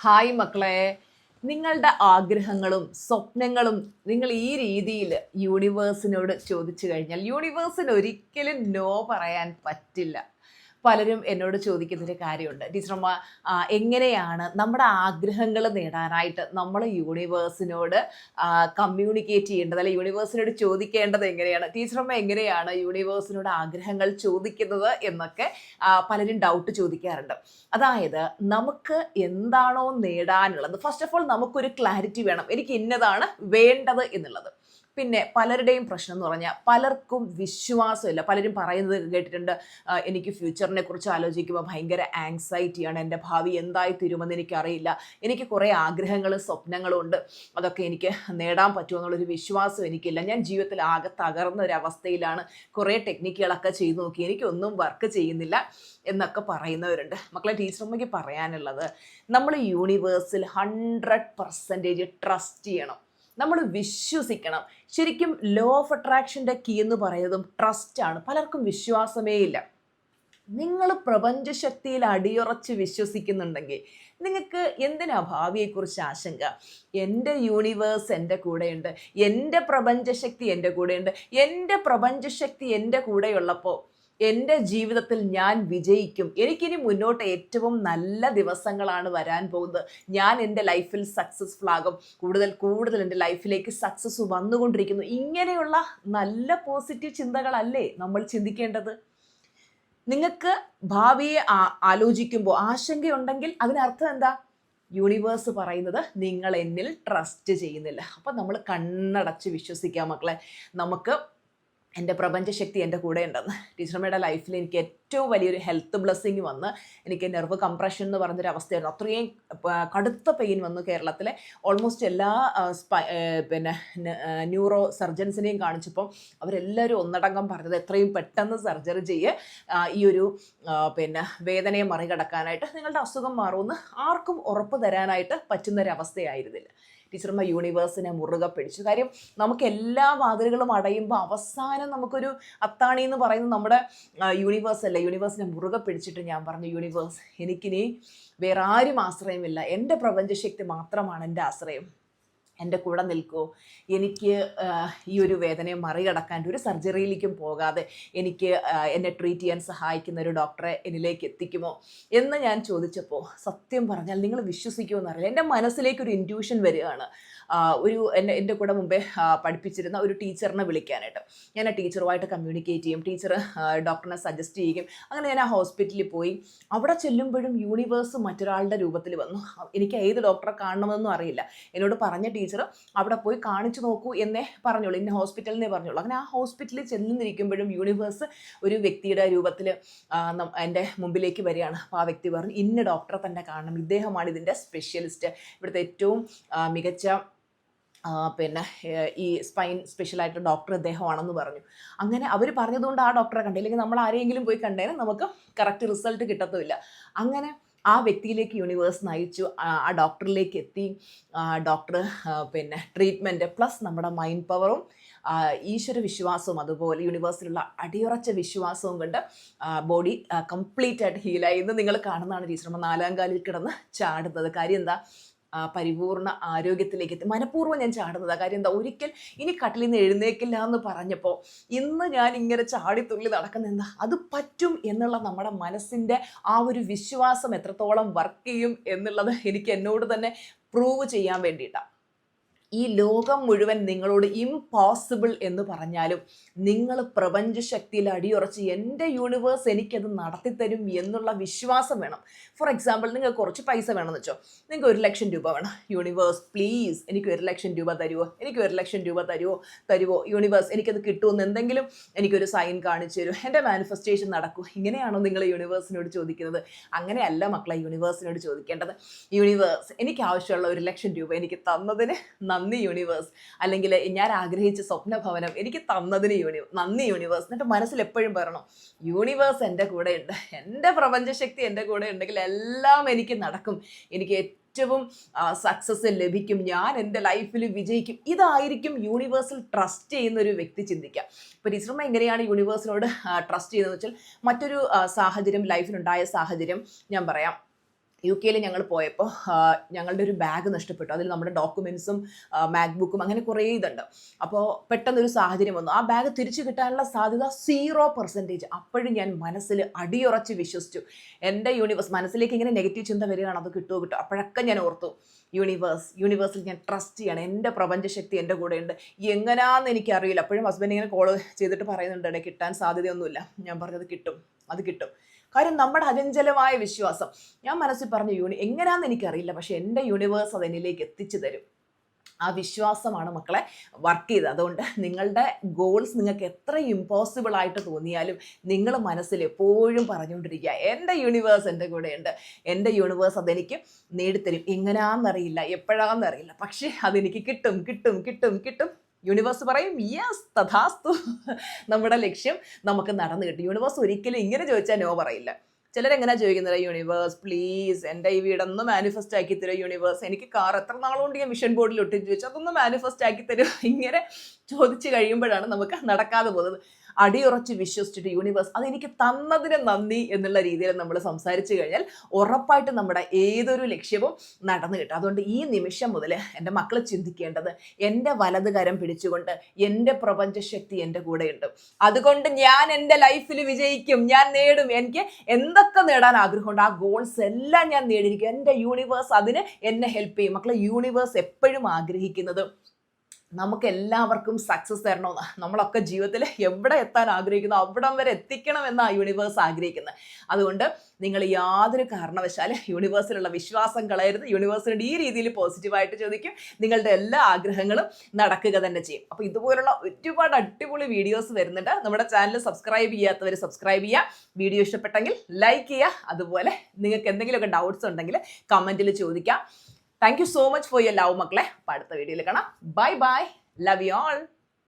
Hi മക്കളെ, നിങ്ങളുടെ ആഗ്രഹങ്ങളും സ്വപ്നങ്ങളും നിങ്ങൾ ഈ രീതിയിൽ യൂണിവേഴ്സിനോട് ചോദിച്ചു കഴിഞ്ഞാൽ യൂണിവേഴ്സിന് ഒരിക്കലും നോ പറയാൻ പറ്റില്ല. പലരും എന്നോട് ചോദിക്കുന്നൊരു കാര്യമുണ്ട്, ടീച്ചറമ്മ എങ്ങനെയാണ് നമ്മുടെ ആഗ്രഹങ്ങൾ നേടാനായിട്ട് നമ്മൾ യൂണിവേഴ്സിനോട് കമ്മ്യൂണിക്കേറ്റ് ചെയ്യേണ്ടത്, അല്ലെ യൂണിവേഴ്സിനോട് ചോദിക്കേണ്ടത് എങ്ങനെയാണ്, ടീച്ചറമ്മ എങ്ങനെയാണ് യൂണിവേഴ്സിനോട് ആഗ്രഹങ്ങൾ ചോദിക്കുന്നത് എന്നൊക്കെ പലരും ഡൗട്ട് ചോദിക്കാറുണ്ട്. അതായത് നമുക്ക് എന്താണോ നേടാനുള്ളത്, ഫസ്റ്റ് ഓഫ് ഓൾ നമുക്കൊരു ക്ലാരിറ്റി വേണം, എനിക്ക് ഇന്നതാണ് വേണ്ടത് എന്നുള്ളത്. പിന്നെ പലരുടെയും പ്രശ്നം എന്ന് പറഞ്ഞാൽ പലർക്കും വിശ്വാസമില്ല. പലരും പറയുന്നത് കേട്ടിട്ടുണ്ട്, എനിക്ക് ഫ്യൂച്ചറിനെ കുറിച്ച് ആലോചിക്കുമ്പോൾ ഭയങ്കര ആങ്സൈറ്റിയാണ്, എൻ്റെ ഭാവി എന്തായി തീരുമെന്ന് എനിക്കറിയില്ല, എനിക്ക് കുറേ ആഗ്രഹങ്ങളും സ്വപ്നങ്ങളും ഉണ്ട്, അതൊക്കെ എനിക്ക് നേടാൻ പറ്റുമെന്നുള്ളൊരു വിശ്വാസം എനിക്കില്ല, ഞാൻ ജീവിതത്തിൽ ആകെ തകർന്ന ഒരു അവസ്ഥയിലാണ്, കുറേ ടെക്നിക്കുകളൊക്കെ ചെയ്തു നോക്കി, എനിക്കൊന്നും വർക്ക് ചെയ്യുന്നില്ല എന്നൊക്കെ പറയുന്നവരുണ്ട്. മക്കളെ, ടീച്ചറമ്മയ്ക്ക് പറയാനുള്ളത്, നമ്മൾ യൂണിവേഴ്സിൽ 100% ട്രസ്റ്റ് ചെയ്യണം, നമ്മൾ വിശ്വസിക്കണം. ശരിക്കും ലോ ഓഫ് അട്രാക്ഷൻ്റെ കീ എന്ന് പറയുന്നതും ട്രസ്റ്റാണ്. പലർക്കും വിശ്വാസമേ ഇല്ല. നിങ്ങൾ പ്രപഞ്ചശക്തിയിൽ അടിയുറച്ച് വിശ്വസിക്കുന്നുണ്ടെങ്കിൽ നിങ്ങൾക്ക് എന്തിനാ ഭാവിയെക്കുറിച്ച് ആശങ്ക? എൻ്റെ യൂണിവേഴ്സ് എൻ്റെ കൂടെയുണ്ട്, എൻ്റെ പ്രപഞ്ചശക്തി എൻ്റെ കൂടെയുണ്ട്. എൻ്റെ പ്രപഞ്ചശക്തി എൻ്റെ കൂടെയുള്ളപ്പോൾ എൻ്റെ ജീവിതത്തിൽ ഞാൻ വിജയിക്കും. എനിക്കിനി മുന്നോട്ട് ഏറ്റവും നല്ല ദിവസങ്ങളാണ് വരാൻ പോകുന്നത്. ഞാൻ എൻ്റെ ലൈഫിൽ സക്സസ്ഫുൾ ആകും, കൂടുതൽ എൻ്റെ ലൈഫിലേക്ക് സക്സസ് വന്നുകൊണ്ടിരിക്കുന്നു. ഇങ്ങനെയുള്ള നല്ല പോസിറ്റീവ് ചിന്തകളല്ലേ നമ്മൾ ചിന്തിക്കേണ്ടത്? നിങ്ങൾക്ക് ഭാവിയെ ആലോചിക്കുമ്പോൾ ആശങ്കയുണ്ടെങ്കിൽ അതിനർത്ഥം എന്താ? യൂണിവേഴ്സ് പറയുന്നത് നിങ്ങൾ എന്നിൽ ട്രസ്റ്റ് ചെയ്യുന്നില്ല. അപ്പം നമ്മൾ കണ്ണടച്ച് വിശ്വസിക്കാം മക്കളെ. നമുക്ക് എൻ്റെ പ്രപഞ്ചശക്തി എൻ്റെ കൂടെ ഉണ്ടെന്ന്. ടീച്ചറമ്മയുടെ ലൈഫിൽ എനിക്ക് ഏറ്റവും വലിയൊരു ഹെൽത്ത് ബ്ലെസ്സിങ് വന്ന് എനിക്ക് നെർവ് കംപ്രഷൻ എന്ന് പറഞ്ഞൊരു അവസ്ഥയായിരുന്നു. അത്രയും കടുത്ത പെയിൻ വന്നു. കേരളത്തിലെ ഓൾമോസ്റ്റ് എല്ലാ ന്യൂറോ സർജൻസിനെയും കാണിച്ചപ്പോൾ അവരെല്ലാവരും ഒന്നടങ്കം പറഞ്ഞത് എത്രയും പെട്ടെന്ന് സർജറി ചെയ്യുക, ഈ ഒരു വേദനയെ മറികടക്കാനായിട്ട് നിങ്ങളുടെ അസുഖം മാറുമെന്ന് ആർക്കും ഉറപ്പ് തരാനായിട്ട് പറ്റുന്നൊരവസ്ഥയായിരുന്നില്ല. ടീച്ചർമ്മ യൂണിവേഴ്സിനെ മുറുകെ പിടിച്ചു. കാര്യം നമുക്ക് എല്ലാ വാതിലുകളും അടയുമ്പോൾ അവസാനം നമുക്കൊരു അത്താണി എന്ന് പറയുന്നത് നമ്മുടെ യൂണിവേഴ്സ് അല്ല. യൂണിവേഴ്സിനെ മുറുകെ പിടിച്ചിട്ട് ഞാൻ പറഞ്ഞു, യൂണിവേഴ്സ്, എനിക്കിനി വേറെ ആരും ആശ്രയമില്ല, എൻ്റെ പ്രപഞ്ചശക്തി മാത്രമാണ് എൻ്റെ ആശ്രയം, എൻ്റെ കൂടെ നിൽക്കുമോ? എനിക്ക് ഈ ഒരു വേദനയെ മറികടക്കാൻ ഒരു സർജറിയിലേക്കും പോകാതെ എനിക്ക് എന്നെ ട്രീറ്റ് ചെയ്യാൻ സഹായിക്കുന്ന ഒരു ഡോക്ടറെ എന്നിലേക്ക് എത്തിക്കുമോ എന്ന് ഞാൻ ചോദിച്ചപ്പോൾ സത്യം പറഞ്ഞാൽ നിങ്ങൾ വിശ്വസിക്കുമോ എന്നറിയില്ല, എൻ്റെ മനസ്സിലേക്കൊരു ഇൻറ്റ്യൂഷൻ വരികയാണ്. എൻ്റെ കൂടെ മുമ്പേ പഠിപ്പിച്ചിരുന്ന ഒരു ടീച്ചറിനെ വിളിക്കാനായിട്ട്. ഞാൻ ആ ടീച്ചറുമായിട്ട് കമ്മ്യൂണിക്കേറ്റ് ചെയ്യും, ടീച്ചർ ഡോക്ടറിനെ സജസ്റ്റ് ചെയ്യും. അങ്ങനെ ഞാൻ ആ ഹോസ്പിറ്റലിൽ പോയി. അവിടെ ചെല്ലുമ്പോഴും യൂണിവേഴ്സ് മറ്റൊരാളുടെ രൂപത്തിൽ വന്നു. എനിക്ക് ഏത് ഡോക്ടറെ കാണണമെന്നും അറിയില്ല. എന്നോട് പറഞ്ഞ ടീച്ചർ അവിടെ പോയി കാണിച്ചു നോക്കൂ എന്നേ പറഞ്ഞോളൂ, ഇന്ന ഹോസ്പിറ്റലിനെ പറഞ്ഞോളൂ. അങ്ങനെ ആ ഹോസ്പിറ്റലിൽ ചെന്നിരിക്കുമ്പോഴും യൂണിവേഴ്സ് ഒരു വ്യക്തിയുടെ രൂപത്തിൽ എൻ്റെ മുമ്പിലേക്ക് വരികയാണ്. അപ്പോൾ ആ വ്യക്തി പറഞ്ഞു, ഇന്ന ഡോക്ടറെ തന്നെ കാണണം, ഇദ്ദേഹമാണ് ഇതിൻ്റെ സ്പെഷ്യലിസ്റ്റ്, ഇവിടുത്തെ ഏറ്റവും മികച്ച ഈ സ്പൈൻ സ്പെഷ്യലായിട്ട് ഡോക്ടർ അദ്ദേഹമാണെന്ന് പറഞ്ഞു. അങ്ങനെ അവർ പറഞ്ഞതുകൊണ്ട് ആ ഡോക്ടറെ കണ്ടില്ലെങ്കിൽ നമ്മൾ ആരെങ്കിലും പോയി കണ്ടേനെ നമുക്ക് കറക്റ്റ് റിസൾട്ട് കിട്ടത്തുമില്ല. അങ്ങനെ ആ വ്യക്തിയിലേക്ക് യൂണിവേഴ്സ് നയിച്ചു, ആ ഡോക്ടറിലേക്ക് എത്തി. ഡോക്ടർ ട്രീറ്റ്മെൻറ്റ് പ്ലസ് നമ്മുടെ മൈൻഡ് പവറും ഈശ്വര വിശ്വാസവും അതുപോലെ യൂണിവേഴ്സിലുള്ള അടിയുറച്ച വിശ്വാസവും കൊണ്ട് ബോഡി കംപ്ലീറ്റ് ആയിട്ട് ഹീലായി. ഇന്ന് നിങ്ങൾ കാണുന്നതാണ് ടീച്ചറമ്മ 4ാം കാലിൽ കിടന്ന് ചാടുന്നത്. കാര്യം എന്താ? പരിപൂർണ ആരോഗ്യത്തിലേക്ക് എത്തി. മനഃപൂർവ്വം ഞാൻ ചാടുന്നത്. കാര്യം എന്താ? ഒരിക്കൽ ഇനി കട്ടിലിൽ നിന്ന് എഴുന്നേക്കില്ല എന്ന് പറഞ്ഞപ്പോൾ ഇന്ന് ഞാൻ ഇങ്ങനെ ചാടിത്തുള്ളി നടക്കുന്ന എന്താ? അത് പറ്റും എന്നുള്ള നമ്മുടെ മനസ്സിൻ്റെ ആ ഒരു വിശ്വാസം എത്രത്തോളം വർക്ക് ചെയ്യും എന്നുള്ളത് എനിക്ക് എന്നോട് തന്നെ പ്രൂവ് ചെയ്യാൻ വേണ്ടിയിട്ടാണ്. ഈ ലോകം മുഴുവൻ നിങ്ങളോട് ഇംപോസിബിൾ എന്ന് പറഞ്ഞാലും നിങ്ങൾ പ്രപഞ്ചശക്തിയിൽ അടിയുറച്ച് എൻ്റെ യൂണിവേഴ്സ് എനിക്കത് നടത്തിത്തരും എന്നുള്ള വിശ്വാസം വേണം. ഫോർ എക്സാമ്പിൾ, നിങ്ങൾക്ക് കുറച്ച് പൈസ വേണമെന്ന് വെച്ചോ, നിങ്ങൾക്ക് 1 ലക്ഷം രൂപ വേണം. യൂണിവേഴ്സ് പ്ലീസ് എനിക്ക് 1 ലക്ഷം രൂപ തരുമോ, എനിക്ക് 1 ലക്ഷം രൂപ തരുമോ യൂണിവേഴ്സ്, എനിക്കത് കിട്ടുമെന്ന് എന്തെങ്കിലും എനിക്കൊരു സൈൻ കാണിച്ചു തരുമോ, എൻ്റെ മാനിഫെസ്റ്റേഷൻ നടക്കൂ. ഇങ്ങനെയാണോ നിങ്ങൾ യൂണിവേഴ്സിനോട് ചോദിക്കുന്നത്? അങ്ങനെയല്ല മക്കളെ ദേവനോട് ചോദിക്കേണ്ടത്. യൂണിവേഴ്സ്, എനിക്ക് ആവശ്യമുള്ള 1 ലക്ഷം രൂപ എനിക്ക് തന്നതിന് നന്ദി യൂണിവേഴ്സ്, അല്ലെങ്കിൽ ഞാൻ ആഗ്രഹിച്ച സ്വപ്നഭവനം എനിക്ക് തന്നതിന് നന്ദി യൂണിവേഴ്സ്. എന്നിട്ട് മനസ്സിൽ എപ്പോഴും പറയണം, യൂണിവേഴ്സ് എൻ്റെ കൂടെ ഉണ്ട്, എൻ്റെ പ്രപഞ്ചശക്തി എൻ്റെ കൂടെ ഉണ്ടെങ്കിൽ എല്ലാം എനിക്ക് നടക്കും, എനിക്ക് ഏറ്റവും സക്സസ് ലഭിക്കും, ഞാൻ എൻ്റെ ലൈഫിൽ വിജയിക്കും. ഇതായിരിക്കും യൂണിവേഴ്സിൽ ട്രസ്റ്റ് ചെയ്യുന്ന ഒരു വ്യക്തി ചിന്തിക്കുക. ഇപ്പോൾ ടീച്ചർമ്മ എങ്ങനെയാണ് യൂണിവേഴ്സിനോട് ട്രസ്റ്റ് ചെയ്യുന്നതെന്ന് വെച്ചാൽ, മറ്റൊരു സാഹചര്യം, ലൈഫിലുണ്ടായ സാഹചര്യം ഞാൻ പറയാം. UK ഞങ്ങൾ പോയപ്പോൾ ഞങ്ങളുടെ ഒരു ബാഗ് നഷ്ടപ്പെട്ടു. അതിൽ നമ്മുടെ ഡോക്യുമെൻസും മാക്ബുക്കും അങ്ങനെ കുറേ ഇതുണ്ട്. അപ്പോൾ പെട്ടെന്നൊരു സാഹചര്യം വന്നു. ആ ബാഗ് തിരിച്ചു കിട്ടാനുള്ള സാധ്യത 0%. അപ്പോഴും ഞാൻ മനസ്സിൽ അടിയുറച്ച് വിശ്വസിച്ചു. എൻ്റെ യൂണിവേഴ്സ് മനസ്സിലേക്ക് ഇങ്ങനെ നെഗറ്റീവ് ചിന്ത വരികയാണ്, അത് കിട്ടുമോ. അപ്പോഴൊക്കെ ഞാൻ ഓർത്തു, യൂണിവേഴ്സിൽ ഞാൻ ട്രസ്റ്റ് ചെയ്യണം, എൻ്റെ പ്രപഞ്ചശക്തി എൻ്റെ കൂടെ ഉണ്ട്. എങ്ങനെയാണെന്ന് എനിക്കറിയില്ല. അപ്പോഴും ഹസ്ബൻഡ് ഇങ്ങനെ കോൾ ചെയ്തിട്ട് പറയുന്നുണ്ട്, കിട്ടാൻ സാധ്യതയൊന്നുമില്ല. ഞാൻ പറഞ്ഞത് കിട്ടും, അത് കിട്ടും. കാര്യം നമ്മുടെ അചഞ്ചലമായ വിശ്വാസം. ഞാൻ മനസ്സിൽ പറഞ്ഞു, എങ്ങനെയാണെന്ന് എനിക്കറിയില്ല, പക്ഷെ എൻ്റെ യൂണിവേഴ്സ് അത് എന്നിലേക്ക് എത്തിച്ചു തരും. ആ വിശ്വാസമാണ് മക്കളെ വർക്ക് ചെയ്തത്. അതുകൊണ്ട് നിങ്ങളുടെ ഗോൾസ് നിങ്ങൾക്ക് എത്ര ഇമ്പോസിബിൾ ആയിട്ട് തോന്നിയാലും നിങ്ങൾ മനസ്സിൽ എപ്പോഴും പറഞ്ഞുകൊണ്ടിരിക്കുക, എൻ്റെ യൂണിവേഴ്സ് എൻ്റെ കൂടെയുണ്ട്, എൻ്റെ യൂണിവേഴ്സ് അതെനിക്ക് നേടിത്തരും. എങ്ങനെയാണെന്നറിയില്ല, എപ്പോഴാണെന്നറിയില്ല, പക്ഷേ അതെനിക്ക് കിട്ടും കിട്ടും കിട്ടും കിട്ടും. യൂണിവേഴ്സ് പറയും യെസ് തഥാസ്തു, നമ്മുടെ ലക്ഷ്യം നമുക്ക് നടന്നു കിട്ടും. യൂണിവേഴ്സ് ഒരിക്കലും ഇങ്ങനെ ചോദിച്ചാൽ നോ പറയില്ല. ചിലരെങ്ങനെ ചോദിക്കുന്നത്, യൂണിവേഴ്സ് പ്ലീസ് എൻ്റെ ഈ വീടൊന്ന് മാനിഫെസ്റ്റ് ആക്കി തരും, യൂണിവേഴ്സ് എനിക്ക് കാർ എത്ര നാളുകൊണ്ട് ഞാൻ മിഷൻ ബോർഡിൽ ഒട്ടിച്ച് വെച്ചു, അതൊന്ന് മാനിഫെസ്റ്റ് ആക്കി തരും. ഇങ്ങനെ ചോദിച്ചു കഴിയുമ്പോഴാണ് നമുക്ക് നടക്കാതെ പോകുന്നത്. അടിയുറച്ച് വിശ്വസിച്ചിട്ട് യൂണിവേഴ്സ് അതെനിക്ക് തന്നതിന് നന്ദി എന്നുള്ള രീതിയിൽ നമ്മൾ സംസാരിച്ചു കഴിഞ്ഞാൽ ഉറപ്പായിട്ടും നമ്മുടെ ഏതൊരു ലക്ഷ്യവും നടന്നു കിട്ടും. അതുകൊണ്ട് ഈ നിമിഷം മുതൽ എൻ്റെ മക്കൾ ചിന്തിക്കേണ്ടത്, എൻ്റെ വലത് കരം പിടിച്ചുകൊണ്ട് എൻ്റെ പ്രപഞ്ചശക്തി എൻ്റെ കൂടെയുണ്ട്, അതുകൊണ്ട് ഞാൻ എൻ്റെ ലൈഫിൽ വിജയിക്കും, ഞാൻ നേടും. എനിക്ക് എന്തൊക്കെ നേടാൻ ആഗ്രഹമുണ്ട് ആ ഗോൾസ് എല്ലാം ഞാൻ നേടിയിരിക്കും. എൻ്റെ യൂണിവേഴ്സ് അതിന് എന്നെ ഹെൽപ്പ് ചെയ്യും. മക്കളെ, യൂണിവേഴ്സ് എപ്പോഴും ആഗ്രഹിക്കുന്നത് നമുക്ക് എല്ലാവർക്കും സക്സസ് തരണമെന്ന്. നമ്മളൊക്കെ ജീവിതത്തിൽ എവിടെ എത്താൻ ആഗ്രഹിക്കുന്നു അവിടം വരെ എത്തിക്കണമെന്ന് യൂണിവേഴ്സ് ആഗ്രഹിക്കുന്നത്. അതുകൊണ്ട് നിങ്ങൾ യാതൊരു കാരണവശാലും യൂണിവേഴ്സിലുള്ള വിശ്വാസം കളയരുത്. യൂണിവേഴ്സിനോട് ഈ രീതിയിൽ പോസിറ്റീവായിട്ട് ചോദിക്കും, നിങ്ങളുടെ എല്ലാ ആഗ്രഹങ്ങളും നടക്കുക തന്നെ ചെയ്യും. അപ്പോൾ ഇതുപോലുള്ള ഒരുപാട് അടിപൊളി വീഡിയോസ് വരുന്നുണ്ട്. നമ്മുടെ ചാനൽ സബ്സ്ക്രൈബ് ചെയ്യാത്തവർ സബ്സ്ക്രൈബ് ചെയ്യുക. വീഡിയോ ഇഷ്ടപ്പെട്ടെങ്കിൽ ലൈക്ക് ചെയ്യുക. അതുപോലെ നിങ്ങൾക്ക് എന്തെങ്കിലുമൊക്കെ ഡൗട്ട്സ് ഉണ്ടെങ്കിൽ കമൻറ്റിൽ ചോദിക്കാം. Thank you so much for your love, makle. അടുത്ത വീഡിയോയിൽ കാണാം. Bye bye. Love you all.